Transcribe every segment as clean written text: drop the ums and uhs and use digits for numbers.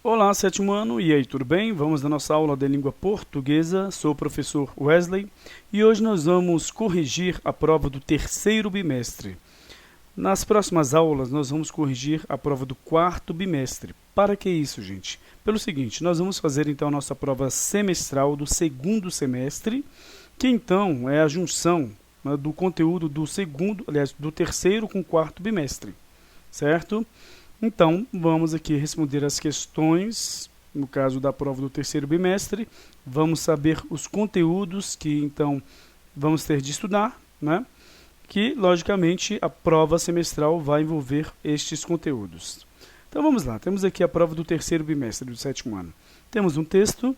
Olá, sétimo ano, e aí, tudo bem? Vamos na nossa aula de língua portuguesa. Sou o professor Wesley e hoje nós vamos corrigir a prova do terceiro bimestre. Nas próximas aulas, nós vamos corrigir a prova do quarto bimestre. Para que isso, gente? Pelo seguinte, nós vamos fazer então a nossa prova semestral do segundo semestre, que então é a junção, né, do conteúdo do segundo, aliás, do terceiro com o quarto bimestre, certo? Então, vamos aqui responder as questões, no caso da prova do terceiro bimestre. Vamos saber os conteúdos que, então, vamos ter de estudar, né? Que, logicamente, a prova semestral vai envolver estes conteúdos. Então, vamos lá. Temos aqui a prova do terceiro bimestre do sétimo ano. Temos um texto,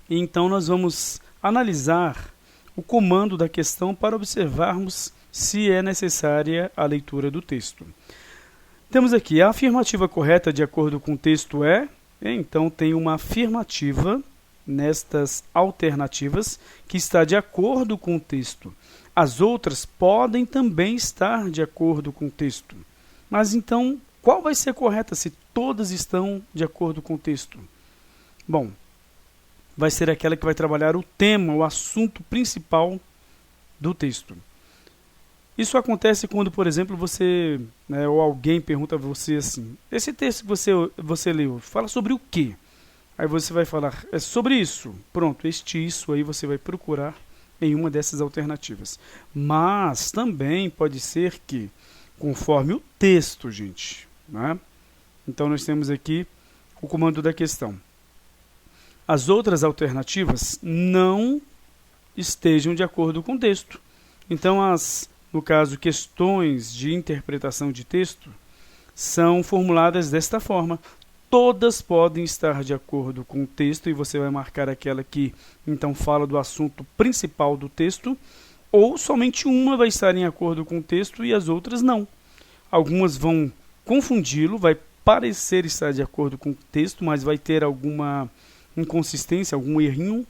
e então nós vamos analisar o comando da questão para observarmos se é necessária a leitura do texto. Temos aqui a afirmativa correta de acordo com o texto então tem uma afirmativa nestas alternativas que está de acordo com o texto. As outras podem também estar de acordo com o texto. Mas então, qual vai ser correta se todas estão de acordo com o texto? Bom, vai ser aquela que vai trabalhar o tema, o assunto principal do texto. Isso acontece quando, por exemplo, você, né, ou alguém pergunta a você assim, esse texto que você leu, fala sobre o quê? Aí você vai falar, é sobre isso. Pronto, isso aí você vai procurar em uma dessas alternativas. Mas também pode ser que, conforme o texto, gente, né? Então nós temos aqui o comando da questão. As outras alternativas não estejam de acordo com o texto. Então no caso, questões de interpretação de texto são formuladas desta forma. Todas podem estar de acordo com o texto e você vai marcar aquela que então fala do assunto principal do texto, ou somente uma vai estar em acordo com o texto e as outras não. Algumas vão confundi-lo, vai parecer estar de acordo com o texto, mas vai ter alguma inconsistência, algum errinho,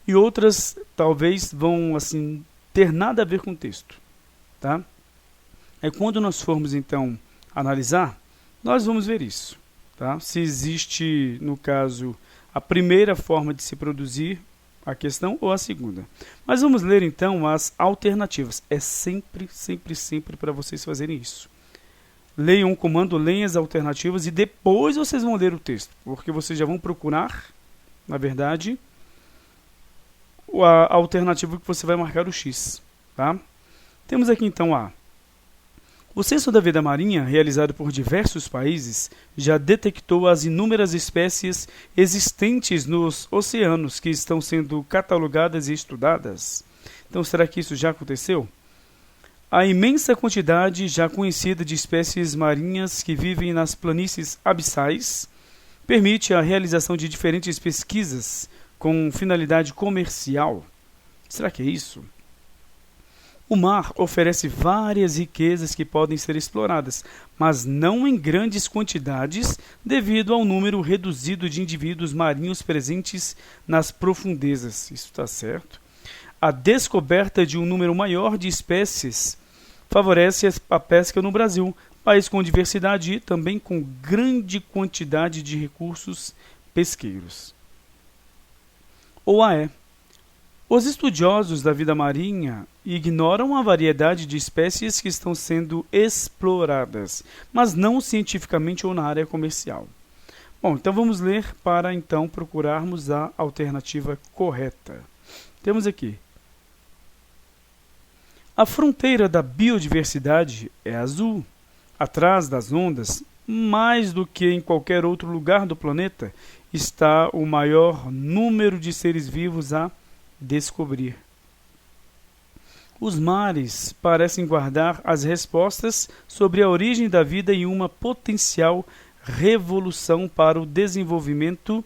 e outras talvez vão assim ter nada a ver com o texto. Tá? Quando nós formos, então, analisar, nós vamos ver isso. Tá? Se existe, no caso, a primeira forma de se produzir a questão ou a segunda. Mas vamos ler, então, as alternativas. É sempre para vocês fazerem isso. Leiam o comando, leiam as alternativas e depois vocês vão ler o texto, porque vocês já vão procurar, na verdade, a alternativa que você vai marcar o X. Tá? Temos aqui então o Censo da Vida Marinha, realizado por diversos países, já detectou as inúmeras espécies existentes nos oceanos que estão sendo catalogadas e estudadas. Então, será que isso já aconteceu? A imensa quantidade já conhecida de espécies marinhas que vivem nas planícies abissais permite a realização de diferentes pesquisas com finalidade comercial. Será que é isso? O mar oferece várias riquezas que podem ser exploradas, mas não em grandes quantidades devido ao número reduzido de indivíduos marinhos presentes nas profundezas. Isso está certo. A descoberta de um número maior de espécies favorece a pesca no Brasil, país com diversidade e também com grande quantidade de recursos pesqueiros. Ou os estudiosos da vida marinha ignoram a variedade de espécies que estão sendo exploradas, mas não cientificamente ou na área comercial. Bom, então vamos ler para então procurarmos a alternativa correta. Temos aqui. A fronteira da biodiversidade é azul. Atrás das ondas, mais do que em qualquer outro lugar do planeta, está o maior número de seres vivos a descobrir. Os mares parecem guardar as respostas sobre a origem da vida e uma potencial revolução para o desenvolvimento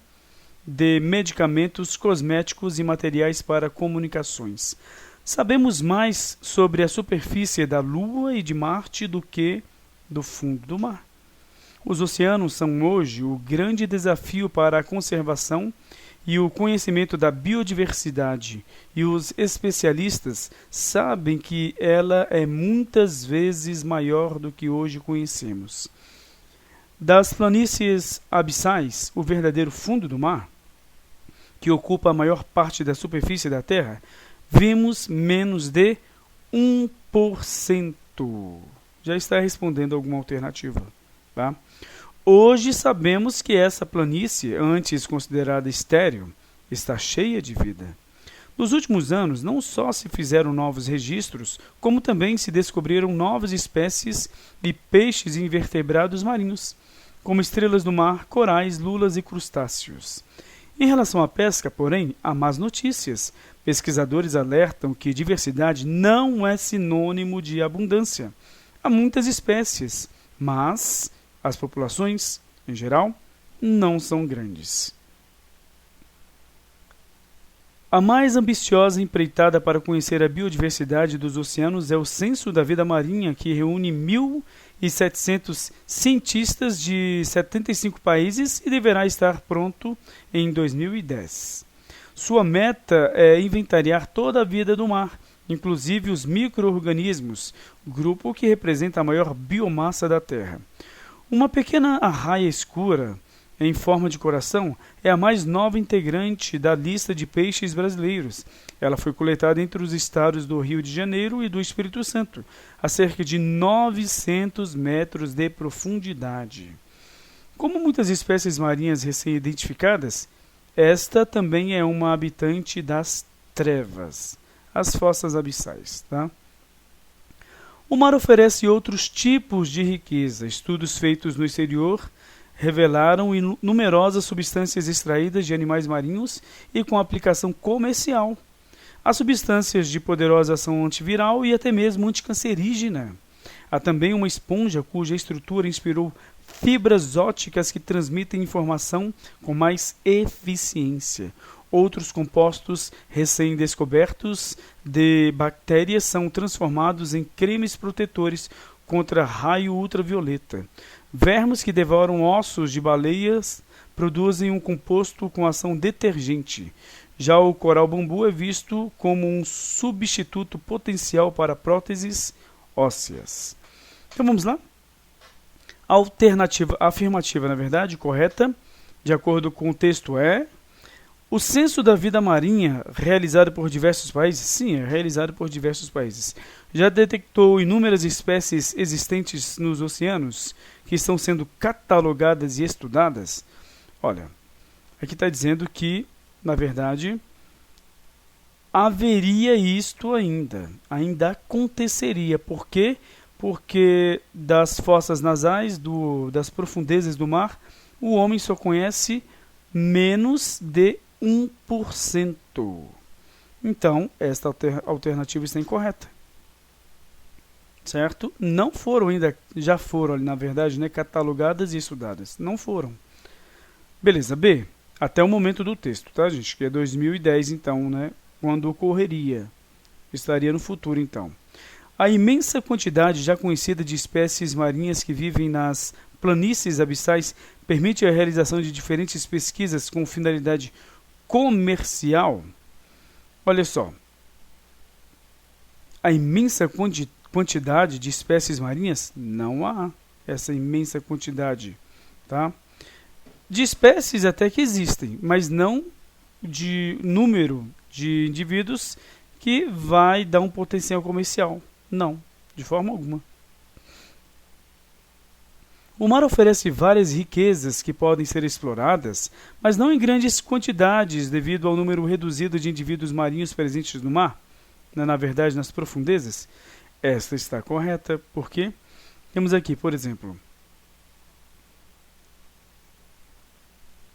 de medicamentos, cosméticos e materiais para comunicações. Sabemos mais sobre a superfície da Lua e de Marte do que do fundo do mar. Os oceanos são hoje o grande desafio para a conservação e o conhecimento da biodiversidade, e os especialistas sabem que ela é muitas vezes maior do que hoje conhecemos. Das planícies abissais, o verdadeiro fundo do mar, que ocupa a maior parte da superfície da Terra, vimos menos de 1%. Já está respondendo alguma alternativa, tá? Hoje sabemos que essa planície, antes considerada estéril, está cheia de vida. Nos últimos anos, não só se fizeram novos registros, como também se descobriram novas espécies de peixes e invertebrados marinhos, como estrelas do mar, corais, lulas e crustáceos. Em relação à pesca, porém, há más notícias. Pesquisadores alertam que diversidade não é sinônimo de abundância. Há muitas espécies, mas as populações, em geral, não são grandes. A mais ambiciosa empreitada para conhecer a biodiversidade dos oceanos é o Censo da Vida Marinha, que reúne 1.700 cientistas de 75 países e deverá estar pronto em 2010. Sua meta é inventariar toda a vida do mar, inclusive os micro-organismos, grupo que representa a maior biomassa da Terra. Uma pequena arraia escura, em forma de coração, é a mais nova integrante da lista de peixes brasileiros. Ela foi coletada entre os estados do Rio de Janeiro e do Espírito Santo, a cerca de 900 metros de profundidade. Como muitas espécies marinhas recém-identificadas, esta também é uma habitante das trevas, as fossas abissais, tá? O mar oferece outros tipos de riqueza. Estudos feitos no exterior revelaram numerosas substâncias extraídas de animais marinhos e com aplicação comercial. Há substâncias de poderosa ação antiviral e até mesmo anticancerígena. Há também uma esponja cuja estrutura inspirou fibras ópticas que transmitem informação com mais eficiência. Outros compostos recém-descobertos de bactérias são transformados em cremes protetores contra raio ultravioleta. Vermes que devoram ossos de baleias produzem um composto com ação detergente. Já o coral-bambu é visto como um substituto potencial para próteses ósseas. Então vamos lá? A afirmativa, na verdade, correta, de acordo com o texto é: o Censo da Vida Marinha, realizado por diversos países, sim, é realizado por diversos países, já detectou inúmeras espécies existentes nos oceanos que estão sendo catalogadas e estudadas. Olha, aqui está dizendo que, na verdade, haveria isto ainda aconteceria. Por quê? Porque das fossas nasais, das profundezas do mar, o homem só conhece menos de 1%. Então, esta alternativa está incorreta. Certo? Não foram ainda, já foram, na verdade, né, catalogadas e estudadas. Não foram. Beleza, B. Até o momento do texto, tá, gente? Que é 2010, então, né? Quando ocorreria. Estaria no futuro, então. A imensa quantidade já conhecida de espécies marinhas que vivem nas planícies abissais permite a realização de diferentes pesquisas com finalidade comercial. Olha só. A imensa quantidade de espécies marinhas? Não há essa imensa quantidade, tá? De espécies até que existem, mas não de número de indivíduos que vai dar um potencial comercial. Não, de forma alguma. O mar oferece várias riquezas que podem ser exploradas, mas não em grandes quantidades devido ao número reduzido de indivíduos marinhos presentes no mar, na verdade nas profundezas. Esta está correta, porque temos aqui, por exemplo,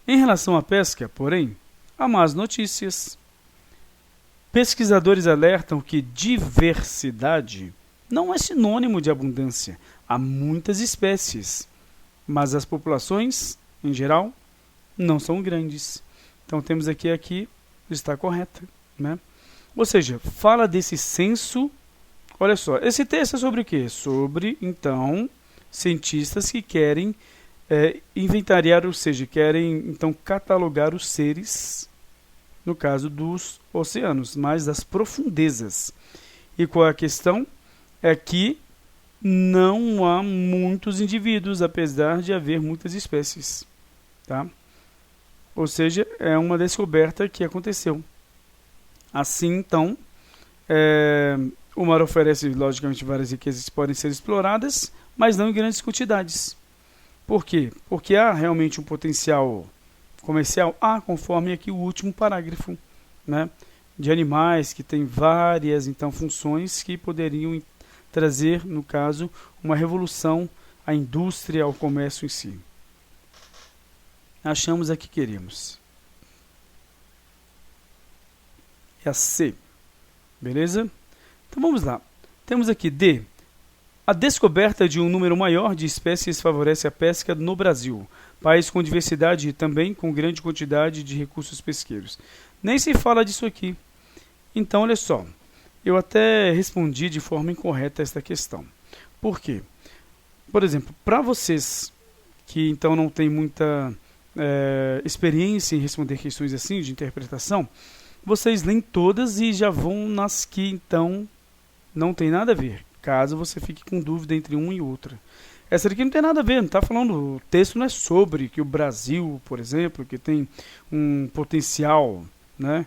em relação à pesca, porém, há más notícias. Pesquisadores alertam que diversidade não é sinônimo de abundância. Há muitas espécies, mas as populações, em geral, não são grandes. Então temos aqui está correta, né? Ou seja, fala desse censo. Olha só, esse texto é sobre o quê? Sobre, então, cientistas que querem inventariar, ou seja, querem, então, catalogar os seres, no caso dos oceanos, mas das profundezas. E qual é a questão? É que não há muitos indivíduos, apesar de haver muitas espécies, tá? Ou seja, é uma descoberta que aconteceu. Assim, então, o mar oferece, logicamente, várias riquezas que podem ser exploradas, mas não em grandes quantidades. Por quê? Porque há realmente um potencial comercial? Há, conforme aqui o último parágrafo, né? De animais que têm várias, então, funções que poderiam trazer, no caso, uma revolução à indústria, ao comércio em si. Achamos a que queremos. É a C. Beleza? Então vamos lá. Temos aqui D. A descoberta de um número maior de espécies favorece a pesca no Brasil, país com diversidade e também com grande quantidade de recursos pesqueiros. Nem se fala disso aqui. Então, olha só. Eu até respondi de forma incorreta esta questão. Por quê? Por exemplo, para vocês que então não têm muita experiência em responder questões assim de interpretação, vocês leem todas e já vão nas que então não tem nada a ver, caso você fique com dúvida entre uma e outra. Essa daqui não tem nada a ver, não está falando, o texto não é sobre que o Brasil, por exemplo, que tem um potencial, né,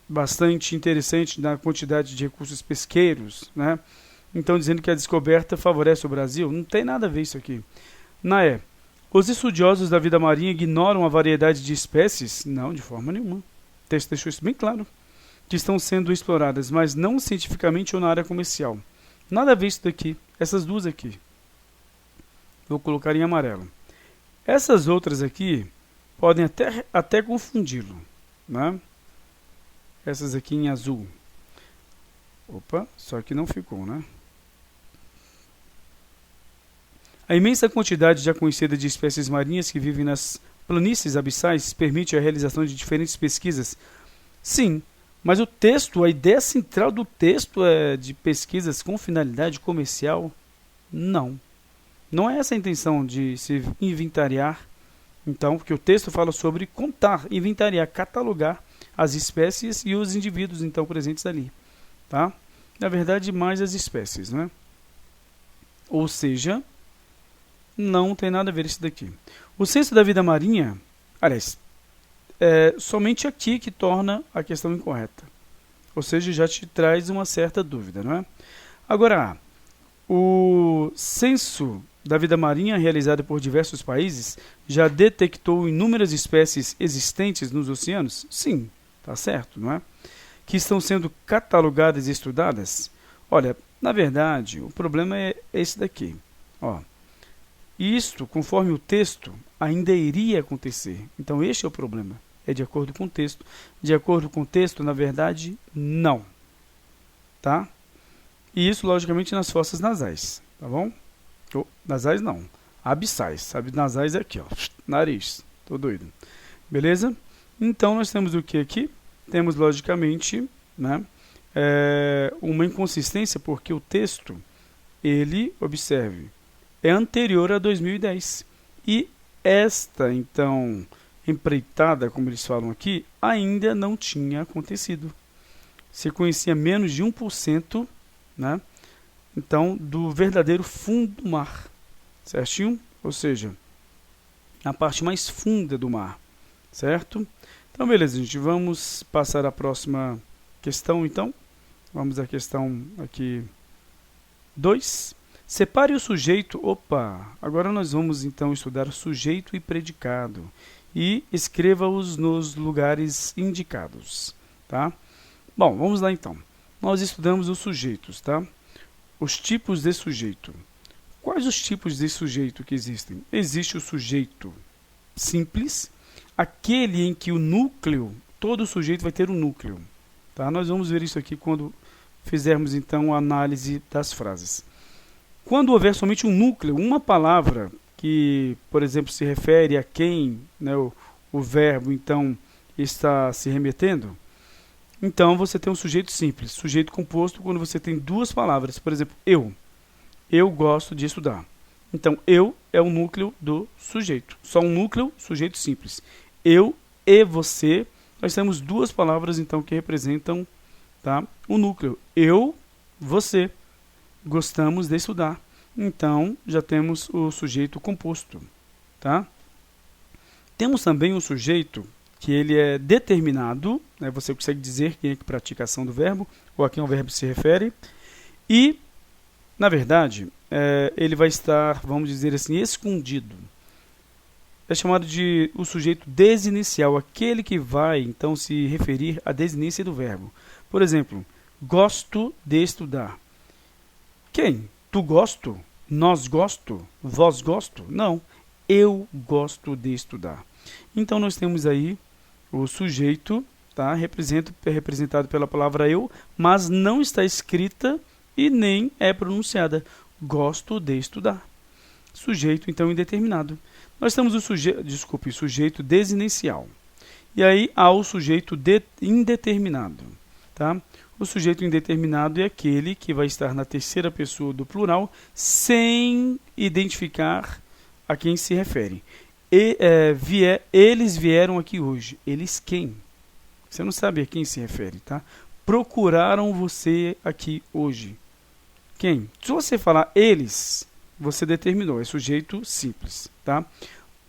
bastante interessante na quantidade de recursos pesqueiros, né? Então dizendo que a descoberta favorece o Brasil, não tem nada a ver isso aqui. Na E, os estudiosos da vida marinha ignoram a variedade de espécies? Não, de forma nenhuma. O texto deixou isso bem claro. Que estão sendo exploradas, mas não cientificamente ou na área comercial. Nada a ver isso daqui. Essas duas aqui. Vou colocar em amarelo. Essas outras aqui podem até confundi-lo, né? Essas aqui em azul. Opa, só que não ficou, né? A imensa quantidade já conhecida de espécies marinhas que vivem nas planícies abissais permite a realização de diferentes pesquisas? Sim, mas o texto, a ideia central do texto é de pesquisas com finalidade comercial? Não. Não é essa a intenção de se inventariar, então, porque o texto fala sobre contar, inventariar, catalogar as espécies e os indivíduos então presentes ali, tá? Na verdade, mais as espécies, né? Ou seja, não tem nada a ver isso daqui. O censo da vida marinha, aliás, é somente aqui que torna a questão incorreta. Ou seja, já te traz uma certa dúvida, não é? Agora, o censo da vida marinha realizado por diversos países já detectou inúmeras espécies existentes nos oceanos? Sim, tá certo, não é? Que estão sendo catalogadas e estudadas? Olha, na verdade, o problema é esse daqui. Ó, isto, conforme o texto, ainda iria acontecer. Então, este é o problema. É de acordo com o texto. De acordo com o texto, na verdade, não. Tá? E isso, logicamente, nas fossas nasais. Tá bom? Nasais não. Abissais. Sabe, nasais é aqui, ó. Nariz. Tô doido. Beleza? Então, nós temos o que aqui? Temos, logicamente, né, uma inconsistência, porque o texto, ele, observe, é anterior a 2010. E esta, então, empreitada, como eles falam aqui, ainda não tinha acontecido. Se conhecia menos de 1%, né, então, do verdadeiro fundo do mar. Certinho? Ou seja, a parte mais funda do mar. Certo? Então, beleza, gente. Vamos passar à próxima questão, então. Vamos à questão aqui 2. Separe o sujeito. Opa! Agora nós vamos, então, estudar sujeito e predicado. E escreva-os nos lugares indicados. Tá? Bom, vamos lá, então. Nós estudamos os sujeitos, tá? Os tipos de sujeito. Quais os tipos de sujeito que existem? Existe o sujeito simples, aquele em que o núcleo, todo sujeito vai ter um núcleo. Tá? Nós vamos ver isso aqui quando fizermos então a análise das frases. Quando houver somente um núcleo, uma palavra que, por exemplo, se refere a quem, né, o verbo então está se remetendo, então você tem um sujeito simples. Sujeito composto quando você tem duas palavras. Por exemplo, eu. Eu gosto de estudar. Então, eu é o núcleo do sujeito. Só um núcleo, sujeito simples. Eu e você, nós temos duas palavras, então, que representam, tá, o núcleo. Eu, você. gostamos de estudar. Então, já temos o sujeito composto, tá? Temos também o sujeito que ele é determinado, né? Você consegue dizer quem é que pratica a ação do verbo, ou a quem o verbo se refere, e, na verdade, ele vai estar, vamos dizer assim, escondido. É chamado de o sujeito desinicial, aquele que vai, então, se referir à desinência do verbo. Por exemplo, gosto de estudar. Quem? Tu gosto? Nós gosto? Vós gosto? Não. Eu gosto de estudar. Então, nós temos aí o sujeito, tá? Representado pela palavra eu, mas não está escrita e nem é pronunciada. Gosto de estudar. Sujeito, então, indeterminado. Nós temos o sujeito desinicial. E aí há o sujeito indeterminado, tá? O sujeito indeterminado é aquele que vai estar na terceira pessoa do plural sem identificar a quem se refere. Eles vieram aqui hoje. Eles quem? Você não sabe a quem se refere, tá? Procuraram você aqui hoje. Quem? Se você falar eles, você determinou. É sujeito simples, tá?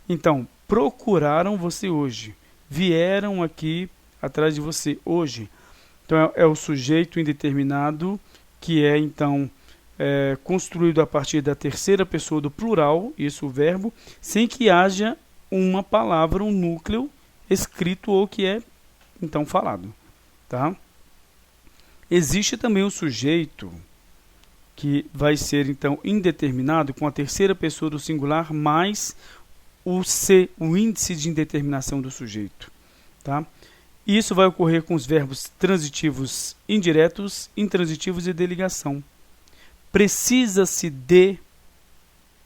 Então, procuraram você hoje. Vieram aqui atrás de você hoje. Então, é o sujeito indeterminado que é, então, construído a partir da terceira pessoa do plural, isso o verbo, sem que haja uma palavra, um núcleo escrito ou que é, então, falado. Tá? Existe também o sujeito que vai ser, então, indeterminado com a terceira pessoa do singular mais o C, o índice de indeterminação do sujeito. Tá? Isso vai ocorrer com os verbos transitivos indiretos, intransitivos e de ligação. Precisa-se de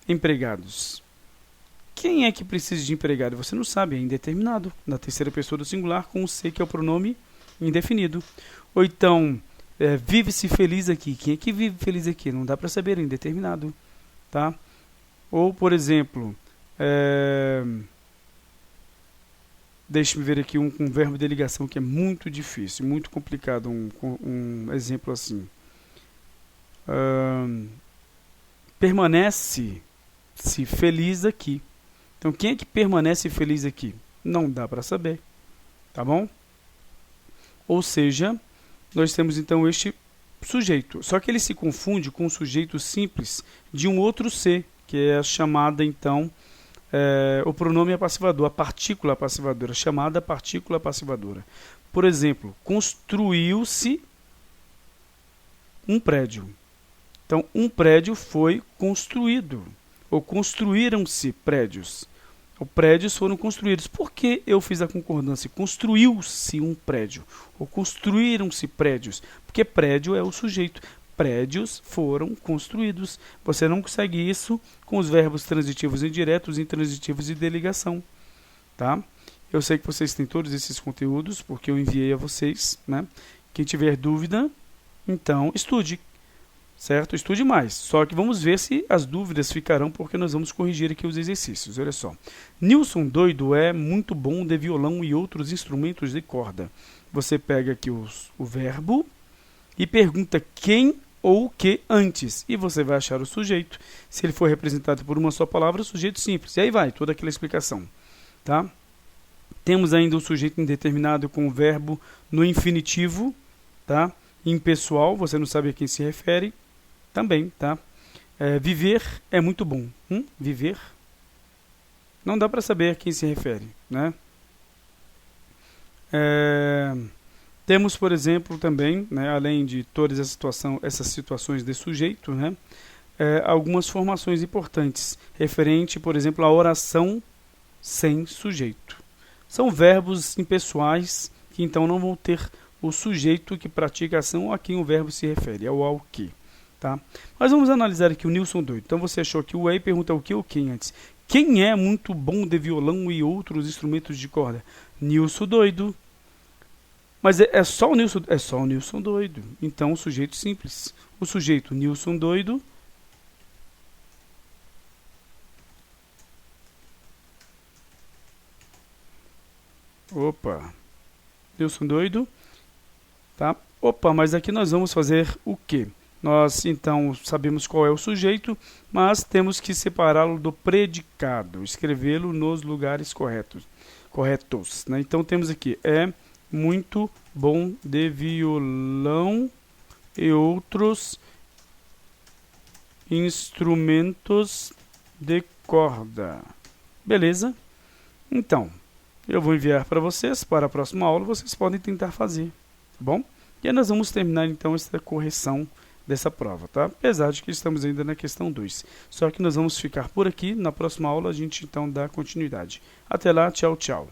empregados. Quem é que precisa de empregado? Você não sabe, é indeterminado. Na terceira pessoa do singular, com o C, que é o pronome indefinido. Ou então, vive-se feliz aqui. Quem é que vive feliz aqui? Não dá para saber, é indeterminado. Tá? Ou, por exemplo, deixe-me ver aqui um verbo de ligação que é muito difícil, muito complicado. Um exemplo assim. Permanece-se feliz aqui. Então, quem é que permanece feliz aqui? Não dá para saber. Tá bom? Ou seja, nós temos então este sujeito. Só que ele se confunde com o sujeito simples de um outro C, que é a chamada, então, o pronome passivador, a partícula passivadora, chamada partícula passivadora. Por exemplo, construiu-se um prédio. Então, um prédio foi construído, ou construíram-se prédios. Ou prédios foram construídos. Por que eu fiz a concordância? Construiu-se um prédio, ou construíram-se prédios. Porque prédio é o sujeito. Prédios foram construídos. Você não consegue isso com os verbos transitivos indiretos, intransitivos e de ligação. Tá? Eu sei que vocês têm todos esses conteúdos, porque eu enviei a vocês. Né? Quem tiver dúvida, então estude. Certo? Estude mais. Só que vamos ver se as dúvidas ficarão, porque nós vamos corrigir aqui os exercícios. Olha só. Nilson doido é muito bom de violão e outros instrumentos de corda. Você pega aqui o verbo e pergunta quem ou o que antes. E você vai achar o sujeito. Se ele for representado por uma só palavra, o sujeito simples. E aí vai, toda aquela explicação. Tá? Temos ainda o sujeito indeterminado com o verbo no infinitivo. Tá? Impessoal, você não sabe a quem se refere. Também, tá? Viver é muito bom. Viver. Não dá para saber a quem se refere, né? Temos, por exemplo, também, né, além de todas essas situações de sujeito, né, algumas formações importantes, referente, por exemplo, à oração sem sujeito. São verbos impessoais que, então, não vão ter o sujeito que pratica a ação a quem o verbo se refere, ao que. Tá? Mas vamos analisar aqui o Nilson doido. Então você achou que o E pergunta o que ou quem antes. Quem é muito bom de violão e outros instrumentos de corda? Nilson doido. Mas é só o Nilson? É só o Nilson doido. Então o sujeito simples. O sujeito Nilson doido. Opa. Nilson doido. Tá? Opa, mas aqui nós vamos fazer o quê? Nós, então, sabemos qual é o sujeito, mas temos que separá-lo do predicado, escrevê-lo nos lugares corretos, né? Então, temos aqui, é muito bom de violão e outros instrumentos de corda. Beleza? Então, eu vou enviar para vocês, para a próxima aula, vocês podem tentar fazer, tá bom? E aí nós vamos terminar, então, essa correção dessa prova, tá? Apesar de que estamos ainda na questão 2. Só que nós vamos ficar por aqui, na próxima aula a gente, então, dá continuidade. Até lá, tchau, tchau.